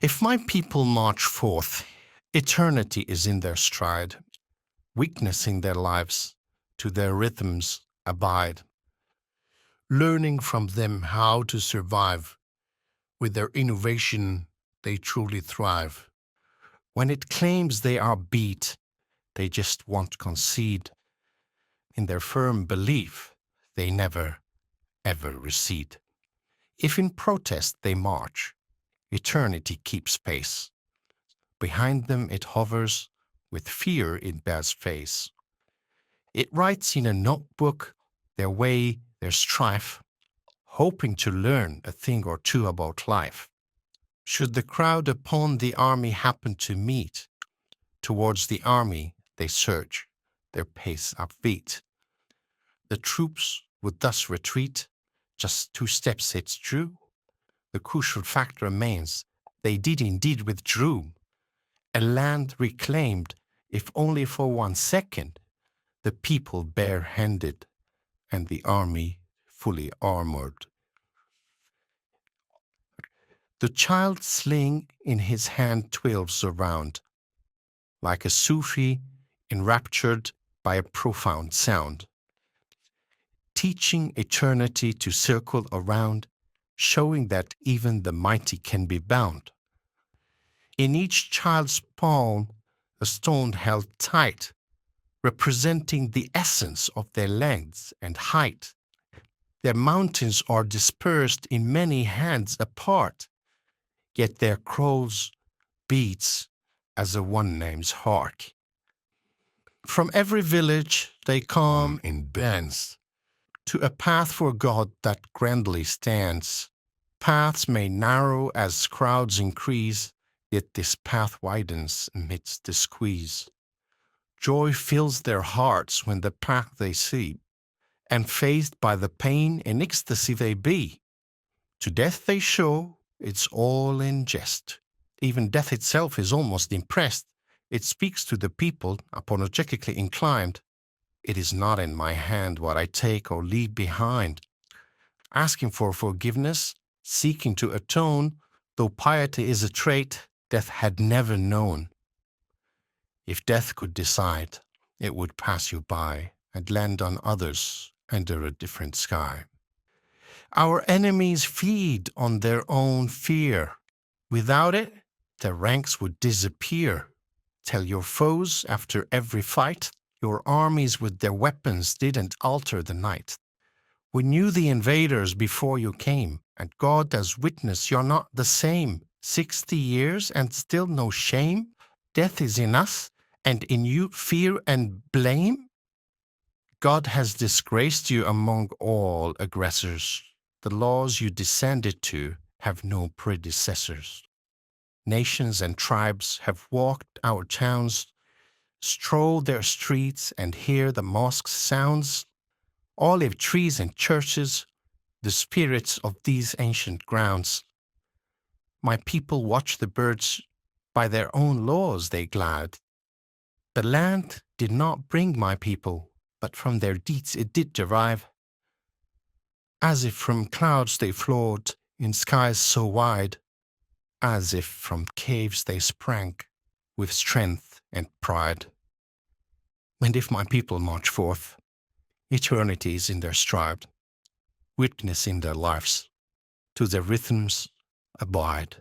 If my people march forth, eternity is in their stride, witnessing their lives, to their rhythms abide, learning from them how to survive. With their innovation, they truly thrive. When it claims they are beat, they just won't concede. In their firm belief, they never, ever recede. If in protest they march, eternity keeps pace. Behind them it hovers, with fear it bears face. It writes in a notebook their way, their strife, hoping to learn a thing or two about life. Should the crowd upon the army happen to meet, towards the army they surge, their pace upbeat. The troops would thus retreat, just 2 steps it's true. The crucial fact remains, they did indeed withdrew. A land reclaimed, if only for 1 second, the people bare-handed, and the army fully armored. The child's sling in his hand twirls around, like a Sufi enraptured by a profound sound, teaching eternity to circle around, showing that even the mighty can be bound. In each child's palm, a stone held tight, representing the essence of their length and height. Their mountains are dispersed in many hands apart, yet their crows beats as a one name's heart. From every village they come in bands, to a path for God that grandly stands. Paths may narrow as crowds increase, yet this path widens amidst the squeeze. Joy fills their hearts when the path they see, and faced by the pain in ecstasy they be. To death they show it's all in jest. Even death itself is almost impressed. It speaks to the people apologetically inclined. It is not in my hand what I take or leave behind. Asking for forgiveness, seeking to atone, though piety is a trait death had never known. If death could decide, it would pass you by and land on others under a different sky. Our enemies feed on their own fear. Without it, their ranks would disappear. Tell your foes after every fight, your armies with their weapons didn't alter the night. We knew the invaders before you came, and God as witness you're not the same. 60 years and still no shame? Death is in us, and in you fear and blame? God has disgraced you among all aggressors. The laws you descended to have no predecessors. Nations and tribes have walked our towns, strolled their streets and hear the mosque's sounds. Olive trees and churches, the spirits of these ancient grounds. My people watch the birds, by their own laws they glad. The land did not bring my people, but from their deeds it did derive. As if from clouds they flowed in skies so wide, as if from caves they sprang with strength and pride. And if my people march forth, eternity is in their stride, witnessing their lives, to their rhythms abide.